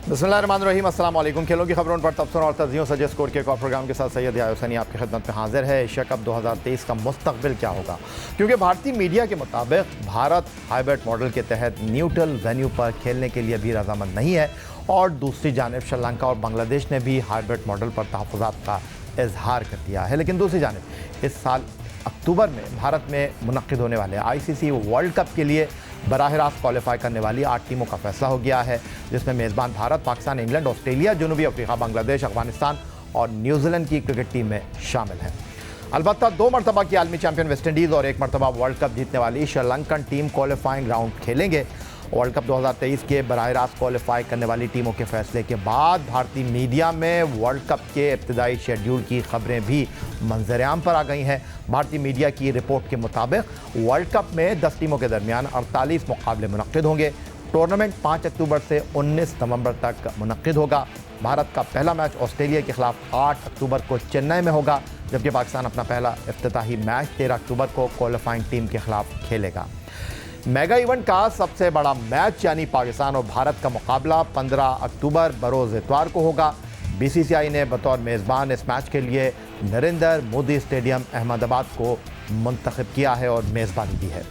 बिस्मिल्लाहिर्रहमानिर्रहीम, अस्सलाम वालेकुम। खेलों की खबरों पर तबसरा और तजियों सजे स्कोर के एक और प्रोग्राम के साथ सैयद हुसैनी आपकी खिदमत में हाजिर है। एशिया कप 2023 का मुस्तकबिल क्या होगा, क्योंकि भारतीय मीडिया के मुताबिक भारत हाइब्रिड मॉडल के तहत न्यूट्रल वेन्यू पर खेलने के लिए भी रजामंद नहीं है और दूसरी जानिब श्रीलंका और बांग्लादेश ने भी हाइब्रिड मॉडल पर तहफ़्फ़ुज़ात का इजहार कर दिया है। लेकिन दूसरी जानिब इस साल अक्टूबर में भारत में मुनक़्क़िद होने वाले ICC वर्ल्ड कप के लिए बराह रास्त क्वालिफाई करने वाली 8 टीमों का फैसला हो गया है, जिसमें मेज़बान भारत, पाकिस्तान, इंग्लैंड, ऑस्ट्रेलिया, जनूबी अफ्रीका, बांग्लादेश, अफगानिस्तान और न्यूजीलैंड की क्रिकेट टीमें शामिल हैं। अलबत्ता 2 मरतबा की आलमी चैंपियन वेस्ट इंडीज़ और 1 मरतबा वर्ल्ड कप जीतने वाली श्रीलंकन टीम क्वालिफाइंग राउंड खेलेंगे। वर्ल्ड कप 2023 के बराह रास्त क्वालिफाई करने वाली टीमों के फैसले के बाद भारतीय मीडिया में वर्ल्ड कप के इब्तदाई शेड्यूल की खबरें भी मंजर-ए-आम पर आ गई हैं। भारतीय मीडिया की रिपोर्ट के मुताबिक वर्ल्ड कप में 10 टीमों के दरमियान 48 मुकाबले मुनक़्क़िद होंगे। टूर्नामेंट 5 अक्टूबर से 19 नवंबर तक मुनक़्क़िद होगा। भारत का पहला मैच ऑस्ट्रेलिया के खिलाफ 8 अक्टूबर को चेन्नई में होगा, जबकि पाकिस्तान अपना पहला इफ्तिताही मैच 13 अक्टूबर को क्वालिफाइंग टीम के खिलाफ खेलेगा। मेगा इवेंट का सबसे बड़ा मैच यानी पाकिस्तान और भारत का मुकाबला 15 अक्टूबर बरोज़ इतवार को होगा। BCCI ने बतौर मेज़बान इस मैच के लिए नरेंद्र मोदी स्टेडियम अहमदाबाद को मुंतखब किया है और मेज़बानी दी है।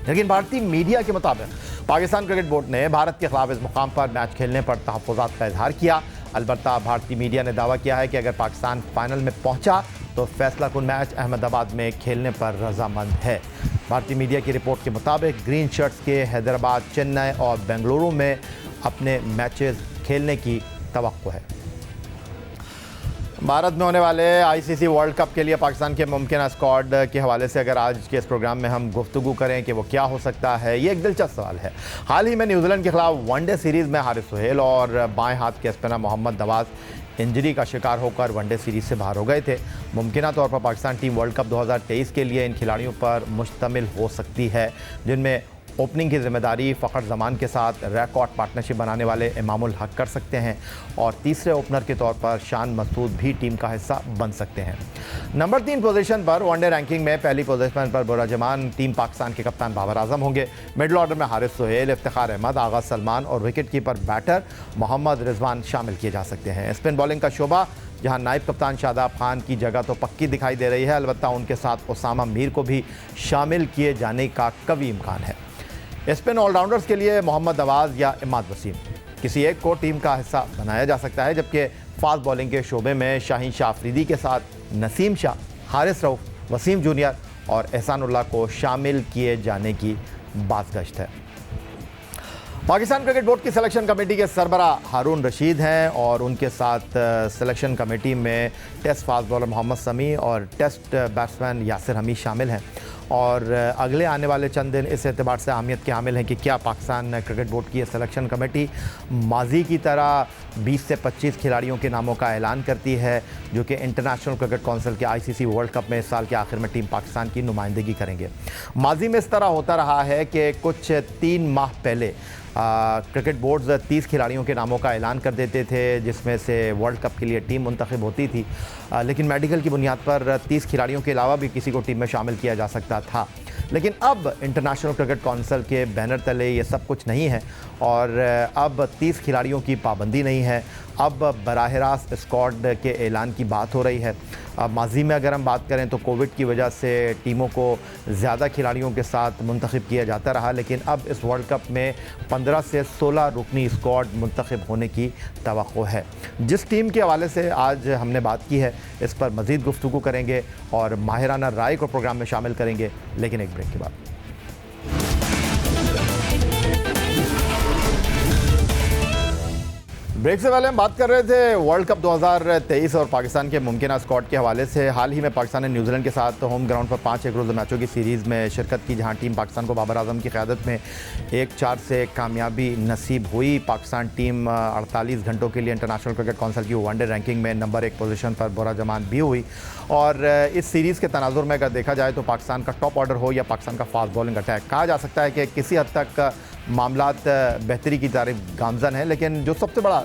लेकिन भारतीय मीडिया के मुताबिक पाकिस्तान क्रिकेट बोर्ड ने भारत के खिलाफ इस मुकाम पर मैच खेलने पर तहफ़्फ़ुज़ात का इजहार किया। अलबत्ता भारतीय मीडिया ने दावा किया है कि अगर पाकिस्तान फाइनल में पहुंचा तो फैसला कुन मैच अहमदाबाद में खेलने पर रजामंद है। भारतीय मीडिया की रिपोर्ट के मुताबिक ग्रीन शर्ट्स के हैदराबाद, चेन्नई और बेंगलुरु में अपने मैचेस खेलने की तवक्को है। भारत में होने वाले ICC वर्ल्ड कप के लिए पाकिस्तान के मुमकिन स्क्वाड के हवाले से अगर आज के इस प्रोग्राम में हम गुफ्तगू करें कि वो क्या हो सकता है, ये एक दिलचस्प सवाल है। हाल ही में न्यूजीलैंड के खिलाफ वनडे सीरीज़ में हारिस सुहेल और बाएं हाथ के स्पिनर मोहम्मद नवाज़ इंजरी का शिकार होकर वनडे सीरीज़ से बाहर हो गए थे। मुमकिन तौर पर पाकिस्तान टीम वर्ल्ड कप 2023 के लिए इन खिलाड़ियों पर मुश्तमिल हो सकती है, जिनमें ओपनिंग की जिम्मेदारी फ़खर जमान के साथ रिकॉर्ड पार्टनरशिप बनाने वाले इमामुल हक कर सकते हैं और तीसरे ओपनर के तौर पर शान मसूद भी टीम का हिस्सा बन सकते हैं। नंबर 3 पोजीशन पर वनडे रैंकिंग में पहली पोजीशन पर बुराजमान टीम पाकिस्तान के कप्तान बाबर आजम होंगे। मिडल ऑर्डर में हारिस सुहेल, इफ्तिखार अहमद, आगाज़ सलमान और wicket keeper batter Mohammad Rizwan शामिल किए जा सकते हैं। स्पिन बॉलिंग का शोबा जहां नायब कप्तान शादाब खान की जगह तो पक्की दिखाई दे रही है, अलबत्ता उनके साथ उसामा मीर को भी शामिल किए जाने का कवी इम्कान है। स्पिन ऑलराउंडर्स के लिए मोहम्मद नवाज़ या इमाद वसीम किसी एक को टीम का हिस्सा बनाया जा सकता है, जबकि फास्ट बॉलिंग के शोबे में शाहीन शाह अफरीदी के साथ नसीम शाह, हारिस रऊफ, वसीम जूनियर और एहसानुल्लाह को शामिल किए जाने की बाज़गश्त है। पाकिस्तान क्रिकेट बोर्ड की सिलेक्शन कमेटी के सरबरा हारून रशीद हैं और उनके साथ सिलेक्शन कमेटी में टेस्ट फास्ट बॉलर मोहम्मद समी और टेस्ट बैट्समैन यासिर हमीद शामिल हैं और अगले आने वाले चंद दिन इस एतबार से अहमियत के हामिल हैं कि क्या पाकिस्तान क्रिकेट बोर्ड की सिलेक्शन कमेटी माजी की तरह 20 से 25 खिलाड़ियों के नामों का ऐलान करती है जो कि इंटरनेशनल क्रिकेट काउंसिल के ICC वर्ल्ड कप में इस साल के आखिर में टीम पाकिस्तान की नुमाइंदगी करेंगे। माजी में इस तरह होता रहा है कि कुछ 3 माह पहले क्रिकेट बोर्ड्स 30 खिलाड़ियों के नामों का ऐलान कर देते थे, जिसमें से वर्ल्ड कप के लिए टीम मुंतखब होती थी, लेकिन मेडिकल की बुनियाद पर 30 खिलाड़ियों के अलावा भी किसी को टीम में शामिल किया जा सकता था। लेकिन अब इंटरनेशनल क्रिकेट काउंसिल के बैनर तले ये सब कुछ नहीं है और अब 30 खिलाड़ियों की पाबंदी नहीं है। अब बराह रास्त स्क्वाड के ऐलान की बात हो रही है। अब माजी में अगर हम बात करें तो कोविड की वजह से टीमों को ज़्यादा खिलाड़ियों के साथ मुंतखब किया जाता रहा, लेकिन अब इस वर्ल्ड कप में 15 से 16 रुकनी स्क्वाड मुंतखब होने की तवक्को है। जिस टीम के हवाले से आज हमने बात की है इस पर मज़ीद गुफ्तगू करेंगे और माहिराना राय को प्रोग्राम में शामिल करेंगे, लेकिन एक ब्रेक के बाद। ब्रेक से पहले हम बात कर रहे थे वर्ल्ड कप 2023 और पाकिस्तान के मुमकिन स्क्वाड के हवाले से। हाल ही में पाकिस्तान ने न्यूजीलैंड के साथ होम ग्राउंड पर 5 एक रोज़ा मैचों की सीरीज़ में शिरकत की, जहां टीम पाकिस्तान को बाबर आजम की क़यादत में 1-4 से कामयाबी नसीब हुई। पाकिस्तान टीम 48 घंटों के लिए इंटरनेशनल क्रिकेट काउंसिल की वनडे रैंकिंग में नंबर 1 पोजीशन पर बुराजमान भी हुई और इस सीरीज़ के तनाजुर में अगर देखा जाए तो पाकिस्तान का टॉप ऑर्डर हो या पाकिस्तान का फास्ट बॉलिंग अटैक, कहा जा सकता है कि किसी हद तक मामलात बेहतरी की तारीफ गामजन है। लेकिन जो सबसे बड़ा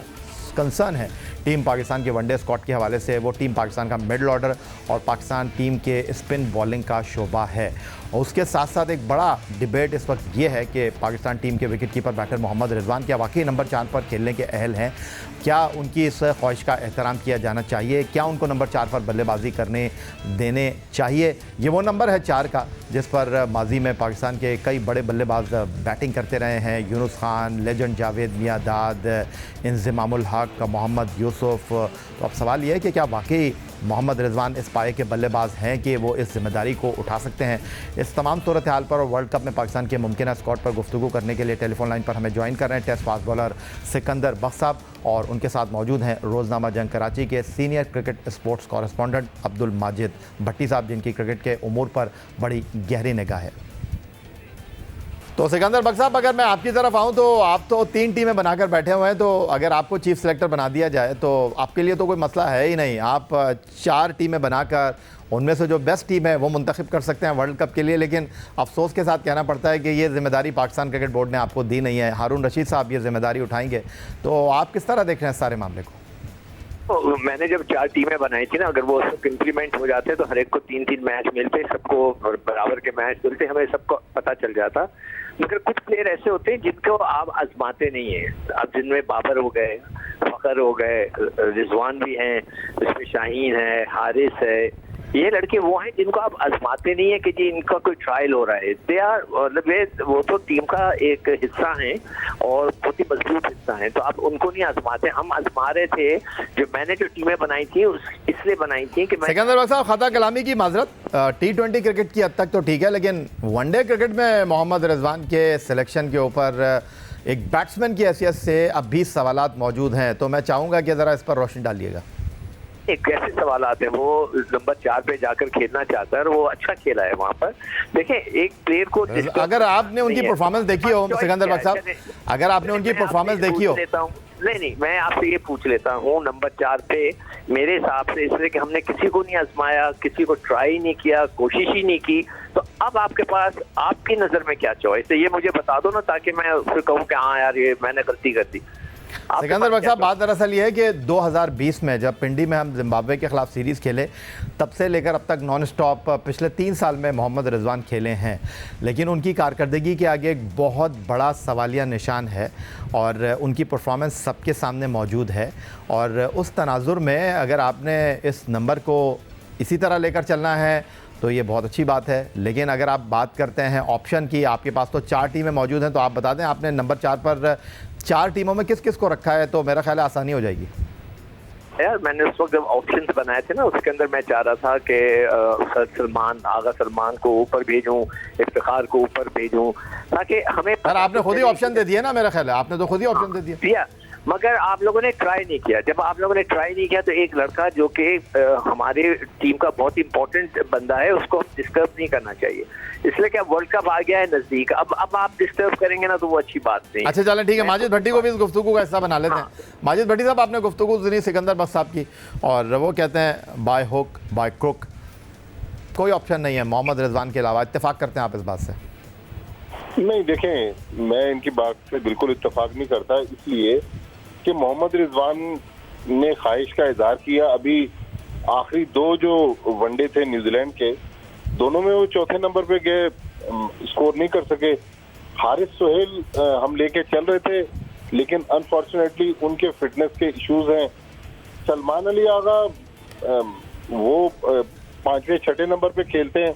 कंसर्न है टीम पाकिस्तान के वनडे स्क्वाड के हवाले से वो टीम पाकिस्तान का मिडल ऑर्डर और पाकिस्तान टीम के स्पिन बॉलिंग का शोबा है। और उसके साथ साथ एक बड़ा डिबेट इस वक्त ये है कि पाकिस्तान टीम के wicket keeper batter Mohammad Rizwan क्या वाकई नंबर 4 पर खेलने के अहल हैं? क्या उनकी इस ख्वाहिश का एहतराम किया जाना चाहिए? क्या उनको नंबर 4 पर बल्लेबाजी करने देने चाहिए? ये वो नंबर है 4 का जिस पर माजी में पाकिस्तान के कई बड़े बल्लेबाज बैटिंग करते रहे हैं। यूनुस खान, लेजेंड जावेद मियांदाद, इंज़मामुल हक, मोहम्मद यूसुफ। तो अब सवाल ये है कि क्या वाकई मोहम्मद रिजवान इस पाए के बल्लेबाज हैं कि वो इस जिम्मेदारी को उठा सकते हैं? इस तमाम सूरत हाल पर और वर्ल्ड कप में पाकिस्तान के मुमकिन स्क्वाड पर गुफ्तगू करने के लिए टेलीफोन लाइन पर हमें ज्वाइन कर रहे हैं टेस्ट फास्ट बॉलर सिकंदर बख्श साहब, और उनके साथ मौजूद हैं रोज़नामा जंग कराची के senior cricket sports correspondent Abdul Majid Bhatti साहब, जिनकी क्रिकेट के उमूर पर बड़ी गहरी निगाह है। तो सिकंदर बख्श साहब, अगर मैं आपकी तरफ आऊं तो आप तो 3 टीमें बनाकर बैठे हुए हैं, तो अगर आपको चीफ सेलेक्टर बना दिया जाए तो आपके लिए तो कोई मसला है ही नहीं। आप 4 टीमें बनाकर उनमें से जो बेस्ट टीम है वो मुंतखब कर सकते हैं वर्ल्ड कप के लिए। लेकिन अफसोस के साथ कहना पड़ता है कि ये जिम्मेदारी पाकिस्तान क्रिकेट बोर्ड ने आपको दी नहीं है। हारून रशीद साहब ये जिम्मेदारी उठाएंगे, तो आप किस तरह देख रहे हैं सारे मामले को? तो मैंने जब 4 टीमें बनाई थी ना, अगर वो सब इम्प्लीमेंट हो जाते तो हर एक को 3-3 मैच मिलते, सबको बराबर के मैच मिलते, हमें सबको पता चल जाता। मगर कुछ प्लेयर ऐसे होते हैं जिनको आप आजमाते नहीं है। अब जिनमें बाबर हो गए, फखर हो गए, रिजवान भी हैं, इसमें शाहीन है, हारिस है, ये लड़के वो हैं जिनको आप आजमाते नहीं है कि जी इनका कोई ट्रायल हो रहा है। दे आर मतलब वो तो टीम का एक हिस्सा है और बहुत ही मजबूत हिस्सा है, तो आप उनको नहीं आजमाते। हम आजमा रहे थे, जो मैंने जो टीमें बनाई थी इसलिए बनाई थी कि सिकंदर बख्श साहब, खता कलामी की माजरत, T20 क्रिकेट की हद तक तो ठीक है, लेकिन वनडे क्रिकेट में मोहम्मद रिजवान के सिलेक्शन के ऊपर एक बैट्समैन की हैसियत से अब भी सवालात मौजूद हैं, तो मैं चाहूँगा कि ज़रा इस पर रोशनी डालिएगा। कैसे सवाल आते हैं? वो नंबर 4 पे जाकर खेलना चाहता है और वो अच्छा खेला है वहां पर। देखें, एक प्लेयर को अगर आपने उनकी परफॉर्मेंस देखी हो सिकंदर बख्श साहब, अगर आपने उनकी परफॉर्मेंस देखी हो, नहीं, मैं आपसे ये पूछ लेता हूँ, नंबर 4 पे मेरे हिसाब से इसलिए कि हमने किसी को नहीं आजमाया, किसी को ट्राई नहीं किया, कोशिश ही नहीं की, तो अब आपके पास आपकी नजर में क्या चॉइस है ये मुझे बता दो ना, ताकि मैं फिर कहूँ कि हाँ यार ये मैंने गलती कर दी। सिकंदर बख्श साहब, बात दरअसल ये है कि 2020 में जब पिंडी में हम जिम्बाब्वे के खिलाफ सीरीज़ खेले, तब से लेकर अब तक नॉन स्टॉप पिछले 3 साल में मोहम्मद रिजवान खेले हैं, लेकिन उनकी कारकर्दगी के आगे एक बहुत बड़ा सवालिया निशान है और उनकी परफॉर्मेंस सबके सामने मौजूद है। और उस तनाजुर में अगर आपने इस नंबर को इसी तरह लेकर चलना है तो ये बहुत अच्छी बात है, लेकिन अगर आप बात करते हैं ऑप्शन की, आपके पास तो 4 टीमें मौजूद हैं, तो आप बता दें आपने नंबर 4 पर 4 टीमों में किस किस को रखा है, तो मेरा ख्याल है आसानी हो जाएगी। यार मैंने उस वक्त जब ऑप्शन बनाए थे ना, उसके अंदर मैं चाह रहा था कि आगा सलमान को ऊपर भेजूं, इफ्तिखार को ऊपर भेजूं, ताकि हमें आपने खुद ही ऑप्शन दे दिया ना, मेरा ख्याल है आपने तो खुद ही ऑप्शन दे दिया। मगर आप लोगों ने ट्राई नहीं किया। जब आप लोगों ने ट्राई नहीं किया तो एक लड़का जो कि हमारे टीम का बहुत इंपॉर्टेंट बंदा है, उसको डिस्टर्ब नहीं करना चाहिए। इसलिए क्या वर्ल्ड कप आ गया है नजदीक, अब आप डिस्टर्ब करेंगे ना तो वो अच्छी बात नहीं। अच्छा चलें ठीक है, माजिद भट्टी को भी इस गुफ्तगू का हिस्सा बना लेते हैं। माजिद भट्टी साहब, आपने गुफ्तगू सुनी सिकंदर बख्श साहब की, और वो कहते हैं बाय हुक बाय क्रुक कोई ऑप्शन नहीं है मोहम्मद रिजवान के अलावा। इत्तेफाक करते हैं आप इस बात से? नहीं, देखें, मैं इनकी बात से बिल्कुल इत्तेफाक नहीं करता, इसलिए कि मोहम्मद रिजवान ने ख्वाहिश का इजहार किया। अभी आखिरी 2 जो वनडे थे न्यूजीलैंड के, दोनों में वो चौथे नंबर पे गए, स्कोर नहीं कर सके। हारिस सोहेल हम लेके चल रहे थे, लेकिन अनफॉर्चुनेटली उनके फिटनेस के इश्यूज हैं। सलमान अली आगा वो 5वें-6ठे नंबर पे खेलते हैं।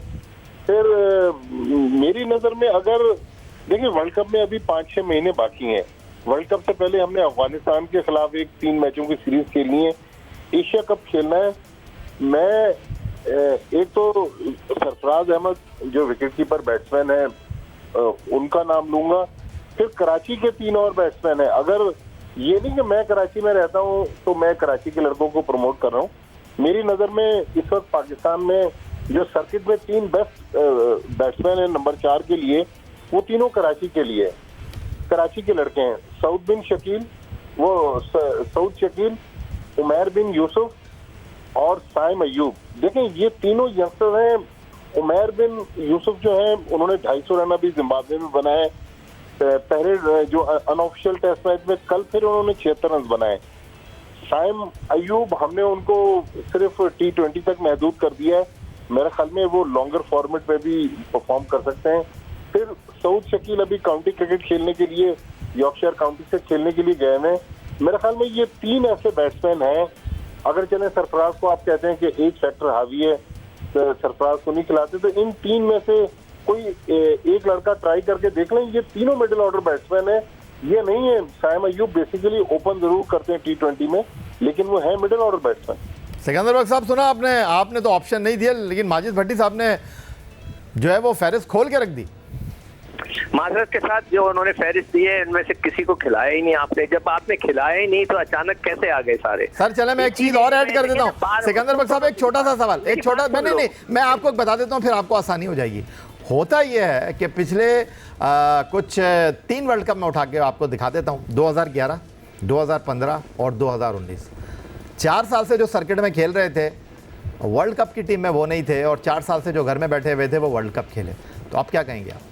फिर मेरी नजर में अगर देखिए, वर्ल्ड कप में अभी 5-6 महीने बाकी हैं। वर्ल्ड कप से पहले हमने अफगानिस्तान के खिलाफ 3 मैचों की सीरीज खेलनी है, एशिया कप खेलना है। मैं एक तो सरफराज अहमद जो विकेट कीपर बैट्समैन है उनका नाम लूंगा, फिर कराची के 3 और बैट्समैन है। अगर ये नहीं कि मैं कराची में रहता हूँ तो मैं कराची के लड़कों को प्रमोट कर रहा हूँ, मेरी नजर में इस वक्त पाकिस्तान में जो सर्किट में 3 बेस्ट बैट्समैन है नंबर 4 के लिए, वो तीनों कराची के लिए, कराची के लड़के हैं। सऊद बिन शकील, सऊद शकील, उमैर बिन यूसुफ और साइम अयूब। देखें, ये तीनों यंगस्टर हैं। उमैर बिन यूसुफ जो है, उन्होंने 250 रन अभी जिम्बाब्वे में बनाए। पहले जो अनऑफिशियल टेस्ट मैच में कल फिर उन्होंने 76 रन बनाए। साइम अयूब हमने उनको सिर्फ T20 तक महदूद कर दिया है। मेरे ख्याल में वो लॉन्गर फॉर्मेट पे भी परफॉर्म कर सकते हैं। फिर सऊद शकील अभी काउंटी क्रिकेट खेलने के लिए यॉर्कशायर काउंटी से खेलने के लिए गए हैं। मेरे ख्याल में ये 3 ऐसे बैट्समैन हैं। अगर चले सरफराज को आप कहते हैं कि एज फैक्टर हावी है तो सरफराज को नहीं खिलाते, तो इन 3 में से कोई एक लड़का ट्राई करके देख लें। ये तीनों मिडिल ऑर्डर बैट्समैन है, ये नहीं है। साइम अयूब बेसिकली ओपन जरूर करते हैं T20 में, लेकिन वो है मिडिल ऑर्डर बैट्समैन। सिकंदर बख्श साहब, सुना आपने तो ऑप्शन नहीं दिया, लेकिन माजिद भट्टी साहब ने जो है वो फहरिस्त खोल के रख दी। माजरत के साथ जो उन्होंने फहरिस्त दी है, इनमें से किसी को खिलाया ही नहीं आपने। जब आपने खिलाया ही नहीं तो अचानक कैसे आ गए सारे? सर चले मैं एक चीज और ऐड कर देता हूँ। सिकंदर बख्श साहब, एक छोटा सा सवाल, एक छोटा नहीं, मैं आपको बता देता हूँ, फिर आपको आसानी हो जाएगी। होता यह है कि पिछले कुछ 3 वर्ल्ड कप में उठा के आपको दिखा देता हूँ, 2011, 2015 और 2019। 4 साल से जो सर्किट में खेल रहे थे, वर्ल्ड कप की टीम में वो नहीं थे, और 4 साल से जो घर में बैठे हुए थे वो वर्ल्ड कप खेले। तो आप क्या कहेंगे? आप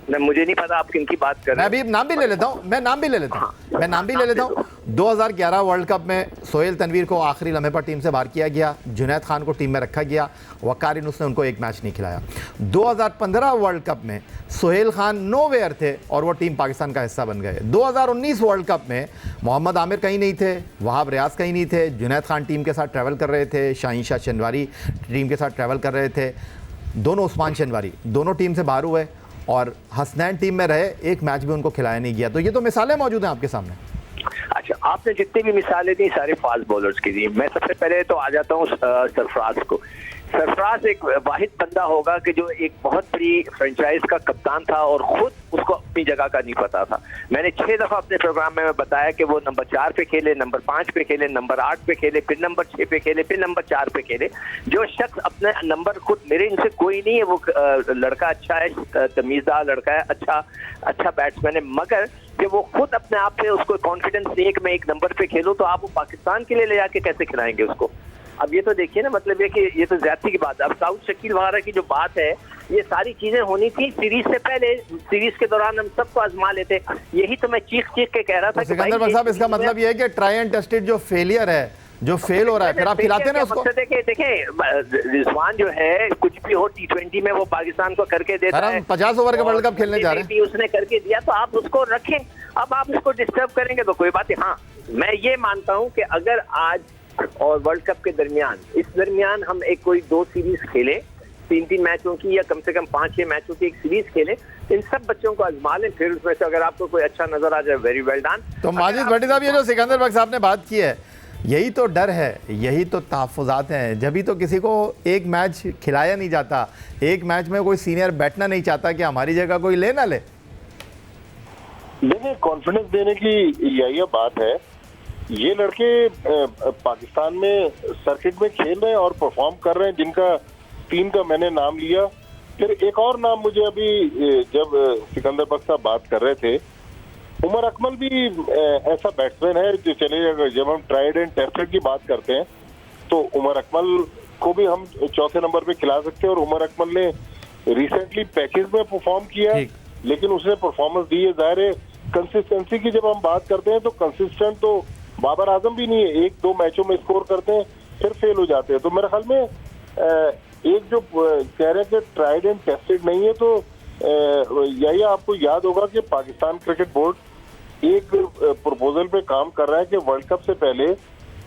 मुझे नहीं पता आप किनकी बात कर रहे हैं। मैं अभी नाम भी ले लेता हूँ, मैं नाम भी ले लेता हूँ। 2011 वर्ल्ड कप में सोहेल तनवीर को आखिरी लम्हे पर टीम से बाहर किया गया, जुनैद खान को टीम में रखा गया, वकार यूनुस ने उनको एक मैच नहीं खिलाया। 2015 वर्ल्ड कप में सोहेल खान नोवेयर थे और वो टीम पाकिस्तान का हिस्सा बन गए। 2019 वर्ल्ड कप में मोहम्मद आमिर कहीं नहीं थे, वहाब रियाज कहीं नहीं थे, जुनैद खान टीम के साथ ट्रैवल कर रहे थे, शाहीन शाह शनवारी टीम के साथ ट्रैवल कर रहे थे, दोनों उस्मान शनवारी दोनों टीम से बाहर हुए, और हसनैन टीम में रहे, एक मैच भी उनको खिलाया नहीं गया। तो ये तो मिसालें मौजूद हैं आपके सामने। अच्छा, आपने जितनी भी मिसालें दी सारे फास्ट बॉलर्स की दी। मैं सबसे पहले तो आ जाता हूँ सरफराज को। सरफराज एक वाहिद बंदा होगा कि जो एक बहुत बड़ी फ्रेंचाइज का कप्तान था और खुद उसको अपनी जगह का नहीं पता था। मैंने 6 दफा अपने प्रोग्राम में बताया कि वो नंबर 4 पे खेले, नंबर 5 पे खेले, नंबर 8 पे खेले, फिर नंबर 6 पे खेले, फिर नंबर 4 पे खेले। जो शख्स अपने नंबर खुद, मेरे इनसे कोई नहीं है, वो लड़का अच्छा है, तमीज़दार लड़का है, अच्छा बैट्समैन है, मगर जब वो खुद अपने आप पे उसको कॉन्फिडेंस नहीं है कि मैं एक नंबर पे खेलूं, तो आप वो पाकिस्तान के लिए ले जाके कैसे खिलाएंगे उसको? अब ये तो देखिए ना, मतलब ये कि ये तो ज्यादती की बात है। अब साउद शकील वगैरह की जो बात है, ये सारी चीजें होनी थी सीरीज से पहले। सीरीज के दौरान हम सबको आजमा लेते। यही तो मैं चीख के कह रहा था। तो सिकंदर बख्श साहब, इसका मतलब ये है कि ट्राई एंड टेस्टेड जो फेलियर है, जो फेल हो रहा है, फिर आप खिलाते ना उसको। देखें रिजवान जो है, कुछ भी हो T20 में वो पाकिस्तान को करके देता है। 50 ओवर का वर्ल्ड कप खेलने जा रहे हैं, उसने करके दिया, तो आप उसको रखें। अब आप उसको डिस्टर्ब करेंगे तो कोई बात नहीं। हाँ, मैं ये मानता हूँ कि अगर आज और वर्ल्ड कप के दरमियान, इस दरमियान हम एक कोई 2 सीरीज खेले, 3 मैचों की, या कम से कम 5-6 मैचों की एक सीरीज खेले, इन सब बच्चों को आजमा लें, फिर उसमें से अगर आपको कोई अच्छा नजर आ जाए, वेरी वेल डन। तो माजिद भट्टी साहब, ये जो सिकंदर बख्श साहब ने बात की है, यही तो डर है, यही तो तहफ़्फ़ुज़ात हैं। जब भी तो किसी को एक मैच खिलाया नहीं जाता, एक मैच में कोई सीनियर बैठना नहीं चाहता कि हमारी जगह कोई ले ना ले। देखिए, कॉन्फिडेंस देने की यही बात है। ये लड़के पाकिस्तान में सर्किट में खेल रहे हैं और परफॉर्म कर रहे हैं, जिनका 3 का मैंने नाम लिया। फिर एक और नाम मुझे अभी, जब सिकंदर बख्श साहब बात कर रहे थे, उमर अकमल भी ऐसा बैट्समैन है जो चले, जब हम ट्राइड एंड टेस्टेड की बात करते हैं तो उमर अकमल को भी हम 4थे नंबर पे खिला सकते हैं। और उमर अकमल ने रिसेंटली पैकेज में परफॉर्म किया है, लेकिन उसने परफॉर्मेंस दी है। जाहिर है, कंसिस्टेंसी की जब हम बात करते हैं तो कंसिस्टेंट तो बाबर आजम भी नहीं है। 1-2 मैचों में स्कोर करते हैं, फिर फेल हो जाते हैं। तो मेरे ख्याल में एक जो कह रहे हैं कि ट्राइड एंड टेस्टेड नहीं है, तो यही आपको याद होगा कि पाकिस्तान क्रिकेट बोर्ड एक प्रपोजल पे काम कर रहा है कि वर्ल्ड कप से पहले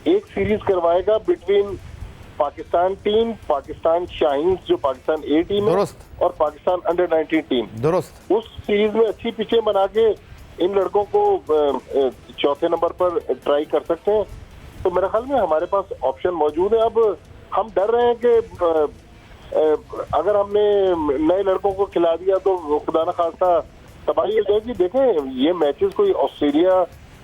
एक सीरीज करवाएगा बिटवीन पाकिस्तान टीम, पाकिस्तान शाहीन जो पाकिस्तान ए टीम है, और पाकिस्तान अंडर 19 टीम। दुरुस्त। उस सीरीज में अच्छी पिचें बना के इन लड़कों को 4थे नंबर पर ट्राई कर सकते हैं। तो मेरे ख्याल में हमारे पास ऑप्शन मौजूद है। अब हम डर रहे हैं कि अगर हमने नए लड़कों को खिला दिया तो खुदा न खास्ता तबाही हो जाएगी। देखें, ये मैचेस कोई ऑस्ट्रेलिया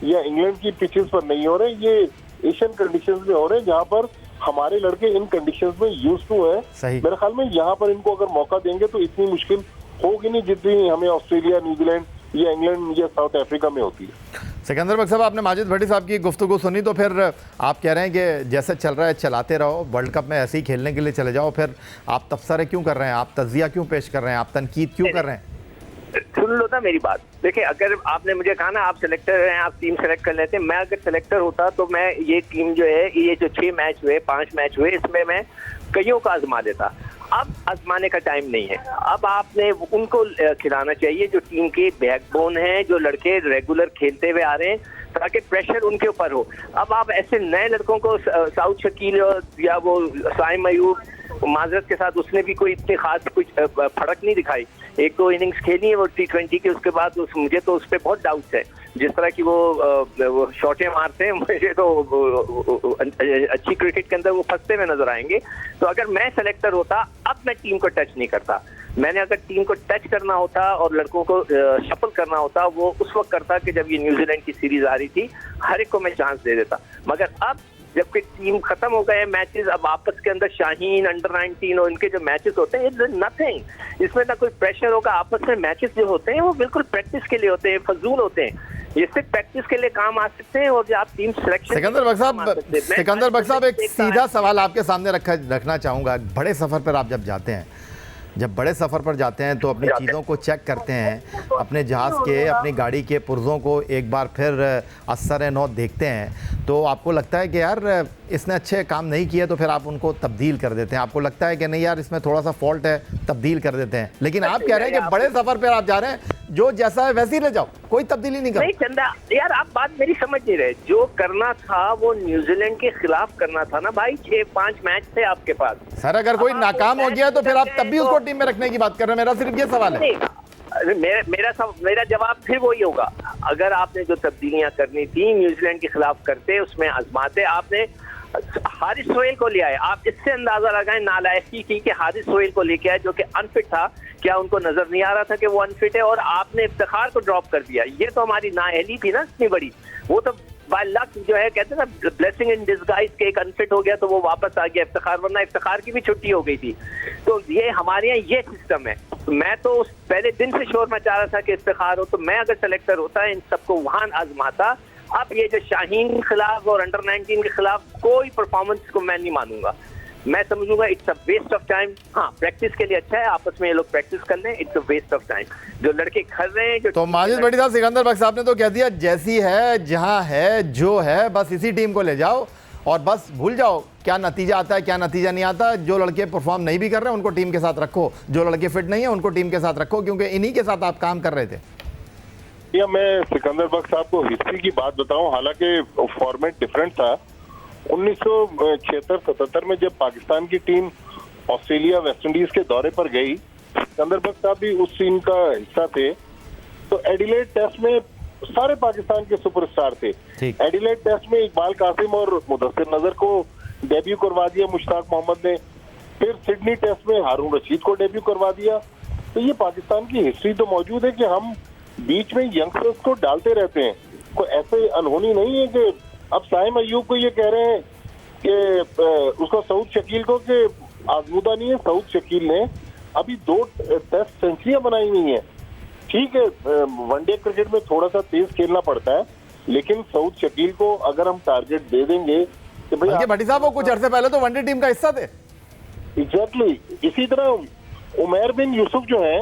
या इंग्लैंड की पिचेस पर नहीं हो रहे, ये एशियन कंडीशंस में हो रहे हैं, जहां पर हमारे लड़के इन कंडीशंस में यूज्ड टू है। मेरे ख्याल में यहाँ पर इनको अगर मौका देंगे तो इतनी मुश्किल होगी नहीं जितनी हमें ऑस्ट्रेलिया, न्यूजीलैंड या इंग्लैंड या साउथ अफ्रीका में होती है। सिकंदर बख्श साहब, आपने माजिद भट्टी साहब की गुफ्तगू सुनी, तो फिर आप कह रहे हैं कि जैसे चल रहा है चलाते रहो, वर्ल्ड कप में ऐसे ही खेलने के लिए चले जाओ। फिर आप तबसरे क्यों कर रहे हैं, आप तज्जिया क्यों पेश कर रहे हैं, आप तनकीद क्यों कर रहे हैं? सुन लो ना मेरी बात। देखिए, अगर आपने मुझे कहा ना आप सिलेक्टर हैं, आप टीम सेलेक्ट कर लेते हैं, मैं अगर सिलेक्टर होता तो मैं ये टीम जो है, ये जो 6 मैच हुए, 5 मैच हुए, इसमें मैं कईयों को आजमा देता। अब आजमाने का टाइम नहीं है। अब आपने उनको खिलाना चाहिए जो टीम के बैकबोन हैं, जो लड़के रेगुलर खेलते हुए आ रहे हैं, ताकि प्रेशर उनके ऊपर हो। अब आप ऐसे नए लड़कों को, साउथ शकील या वो साइम अयूब, माजरत के साथ उसने भी कोई इतनी खास कुछ फर्क नहीं दिखाई। 1-2 इनिंग्स खेली है वो T20 के, उसके बाद मुझे तो उस पर बहुत डाउट्स है। जिस तरह की वो शॉटें मारते हैं, मुझे तो अच्छी क्रिकेट के अंदर वो फंसते हुए नजर आएंगे। तो अगर मैं सेलेक्टर होता, अब मैं टीम को टच नहीं करता। मैंने अगर टीम को टच करना होता और लड़कों को शफल करना होता, वो उस वक्त करता कि जब ये न्यूजीलैंड की सीरीज आ रही थी, हर एक को मैं चांस दे देता। मगर अब जबकि टीम खत्म हो गए मैचेस, अब आपस के अंदर शाहीन, अंडर-19 और इनके जो मैचेस होते हैं, इट्स नथिंग। इसमें ना कोई प्रेशर होगा। आपस में मैचेस जो होते हैं वो बिल्कुल प्रैक्टिस के लिए होते हैं, फजूल होते हैं। ये सिर्फ प्रैक्टिस के लिए काम आ सकते हैं। और जो आप टीम सिलेक्शन, सिकंदर बख्श साहब एक सीधा सवाल आपके सामने रखना चाहूँगा। बड़े सफ़र पर आप जब जाते हैं, जब बड़े सफ़र पर जाते हैं तो अपनी चीज़ों को चेक करते हैं, अपने जहाज़ के, अपनी गाड़ी के पुर्ज़ों को एक बार फिर असर नौ देखते हैं, तो आपको लगता है कि यार इसने अच्छे काम नहीं किए, तो फिर आप उनको तब्दील कर देते हैं। आपको लगता है कि नहीं यार इसमें थोड़ा सा फॉल्ट है, तब्दील कर देते हैं। लेकिन आप कह रहे हैं कि बड़े सफ़र पर आप जा रहे हैं, जो जैसा है वैसे ही ले जाओ, कोई तब्दीली नहीं नहीं चंदा यार, आप बात मेरी समझ नहीं रहे। जो करना था वो न्यूजीलैंड के खिलाफ करना था ना भाई। 6-5 मैच थे आपके पास। सर अगर कोई नाकाम हो गया तो फिर आप तब भी उसको टीम में रखने की बात कर रहे हैं। मेरा सिर्फ ये सवाल है। मेरा जवाब फिर वही होगा। अगर आपने जो तब्दीलियां करनी थी न्यूजीलैंड के खिलाफ करते, उसमें आजमाते, आपने हारिस सोहेल को ले आए। आप इससे अंदाजा लगाएं नालायकी की कि हारिस सोहेल को लेके आए जो कि अनफिट था। क्या उनको नजर नहीं आ रहा था कि वो अनफिट है? और आपने इफ्तिखार को ड्रॉप कर दिया। ये तो हमारी नाअहली थी ना इतनी बड़ी। वो तो बाय लक जो है, कहते हैं ना, ब्लेसिंग इन डिस्गाइज के, एक अनफिट हो गया तो वो वापस आ गया इफ्तिखार, वरना इफ्तिखार की भी छुट्टी हो गई थी। तो ये हमारे यहाँ ये सिस्टम है। मैं तो उस पहले दिन से शोर मचा रहा था कि इफ्तिखार हो, तो मैं अगर सेलेक्टर होता इन सबको वहां आजमाता। अब ये जो शाहीन के खिलाफ और अंडर-19 के खिलाफ कोई परफॉर्मेंस को मैं नहीं मानूंगा। मैं समझूंगा it's a waste of time. हाँ, प्रैक्टिस के लिए अच्छा है, आपस में ये लोग प्रैक्टिस कर लें, it's a waste of time. जो लड़के खर रहे हैं, जो तो माजिद भट्टी साहब, सिकंदर बख्श साहब ने तो कह दिया जैसी है, जहां है, जो है, बस इसी टीम को ले जाओ और बस भूल जाओ क्या नतीजा आता है, क्या नतीजा नहीं आता। जो लड़के परफॉर्म नहीं भी कर रहे हैं उनको टीम के साथ रखो, जो लड़के फिट नहीं है उनको टीम के साथ रखो, क्योंकि इन्हीं के साथ आप काम कर रहे थे। या मैं सिकंदर बख्श साहब को हिस्ट्री की बात बताऊं, हालांकि फॉर्मेट डिफरेंट था। 1976-77 में जब पाकिस्तान की टीम ऑस्ट्रेलिया, वेस्ट इंडीज के दौरे पर गई, सिकंदर बख्श साहब भी उस टीम का हिस्सा थे। तो एडिलेड टेस्ट में सारे पाकिस्तान के सुपरस्टार थे। एडिलेड टेस्ट में इकबाल कासिम और मुदस्सिर नजर को डेब्यू करवा दिया मुश्ताक मोहम्मद ने। फिर सिडनी टेस्ट में हारून रशीद को डेब्यू करवा दिया। तो ये पाकिस्तान की हिस्ट्री तो मौजूद है कि हम बीच में यंगस्टर्स को डालते रहते हैं। कोई ऐसे अनहोनी नहीं है कि अब साइम अयूब को ये कह रहे हैं कि उसको सऊद शकील को कि आजमूदा नहीं है। सऊद शकील ने अभी 2 टेस्ट सेंचुरियां बनाई हुई हैं। ठीक है, वनडे क्रिकेट में थोड़ा सा तेज खेलना पड़ता है, लेकिन सऊद शकील को अगर हम टारगेट दे देंगे कि भाई भट्टी साहब वो कुछ अर्से पहले तो वनडे टीम का हिस्सा थे। एग्जैक्टली। इसी तरह उमैर बिन यूसुफ जो है,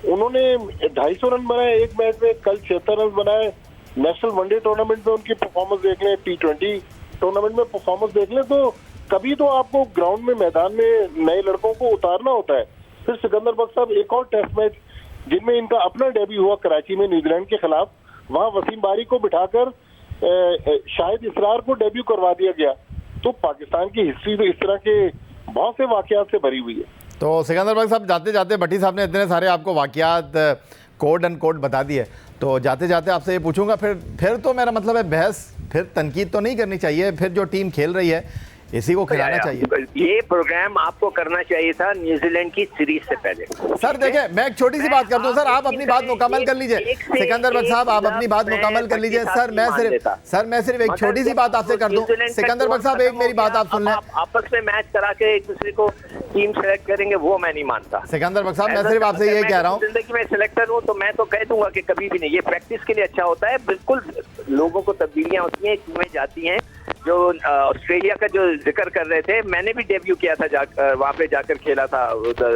उन्होंने 250 रन बनाए एक मैच में, कल 76 रन बनाए। नेशनल वनडे टूर्नामेंट में उनकी परफॉर्मेंस देख लें, T20 टूर्नामेंट में परफॉर्मेंस देख लें, तो कभी तो आपको ग्राउंड में, मैदान में नए लड़कों को उतारना होता है। फिर सिकंदर बख्श साहब एक और टेस्ट मैच जिनमें इनका अपना डेब्यू हुआ कराची में न्यूजीलैंड के खिलाफ, वहां वसीम बारी को बिठाकर शाहिद इसरार को डेब्यू करवा दिया गया। तो पाकिस्तान की हिस्ट्री तो इस तरह के बहुत से वाकयात से भरी हुई है। तो सिकंदर बख्श साहब, जाते जाते भट्टी साहब ने इतने सारे आपको वाकयात कोड एंड कोड बता दिए, तो जाते जाते आपसे ये पूछूंगा, फिर तो मेरा मतलब है बहस, फिर तनकीद तो नहीं करनी चाहिए, फिर जो टीम खेल रही है इसी को खिलाना चाहिए। ये प्रोग्राम आपको करना चाहिए था न्यूजीलैंड की सीरीज से पहले। सर देखिए, मैं एक छोटी सी बात कर दूं सर, आप अपनी बात मुकम्मल कर लीजिए। सिकंदर बख्श साहब, आप अपनी बात मुकम्मल कर लीजिए। सर मैं सिर्फ एक छोटी सी बात आपसे कर दूं। सिकंदर बख्श साहब, एक मेरी बात आप सुन लें। आपस में मैच करा के एक दूसरे को टीम सेलेक्ट करेंगे, वो मैं नहीं मानता। सिकंदर बख्श साहब, मैं सिर्फ आपसे ये कह रहा हूँ, जिंदगी में सिलेक्टर हूँ तो मैं तो कह दूंगा कि कभी भी नहीं। ये प्रैक्टिस के लिए अच्छा होता है। बिल्कुल लोगों को तब्दीलियां होती हैं, टीमें जाती हैं, जो ऑस्ट्रेलिया का जो जिक्र कर रहे थे, मैंने भी डेब्यू किया था, वहाँ पे जाकर खेला था उधर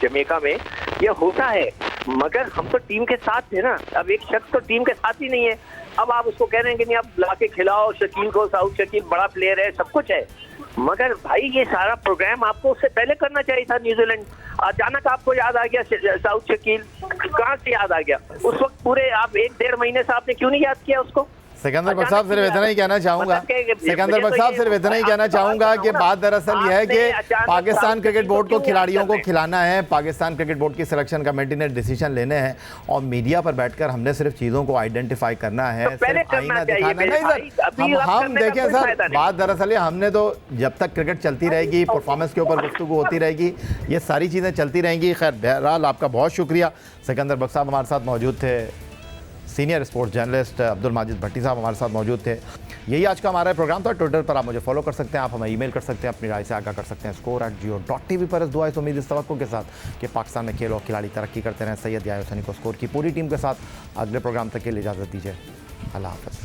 जमैका में। ये होता है, मगर हम तो टीम के साथ थे ना। अब एक शख्स तो टीम के साथ ही नहीं है। अब आप उसको कह रहे हैं कि नहीं, आप ला के खिलाओ शकील को, साउथ शकील बड़ा प्लेयर है, सब कुछ है, मगर भाई ये सारा प्रोग्राम आपको उससे पहले करना चाहिए था। न्यूजीलैंड अचानक आपको याद आ गया साउथ शकील, कहाँ से याद आ गया? उस वक्त पूरे आप 1-1.5 महीने से आपने क्यों नहीं याद किया उसको? सिकंदर बख्श साहब सिर्फ इतना ही कहना चाहूंगा, सिकंदर बख्श साहब सिर्फ इतना ही कहना चाहूंगा कि बात दरअसल यह है कि पाकिस्तान क्रिकेट बोर्ड को खिलाड़ियों को खिलाना है, पाकिस्तान क्रिकेट बोर्ड की सिलेक्शन कमेटी ने डिसीजन लेने हैं और मीडिया पर बैठकर हमने सिर्फ चीज़ों को आइडेंटिफाई करना है, सिर्फ आईना दिखाना नहीं सर। हम देखें सर, बात दरअसल है, हमने तो जब तक क्रिकेट चलती रहेगी, परफॉर्मेंस के ऊपर गुफ्तगू होती रहेगी, ये सारी चीज़ें चलती रहेंगी। खैर बहरहाल आपका बहुत शुक्रिया। सिकंदर बख्श साहब हमारे साथ मौजूद थे, senior sports journalist Abdul Majid Bhatti साहब हमारे साथ मौजूद थे। यही आज का हमारा प्रोग्राम था। ट्विटर पर आप मुझे फॉलो कर सकते हैं, आप हमें ईमेल कर सकते हैं, अपनी राय से आगाह कर सकते हैं score@geo.tv पर। इस दुआ इस उम्मीद इस तवक्को के साथ कि पाकिस्तान में खेल और खिलाड़ी तरक्की करते रहें। सैयद याहिया हुसैनी को स्कोर की पूरी टीम के साथ अगले प्रोग्राम तक के लिए इजाज़त दीजिए। अल्लाह हाफ़िज़।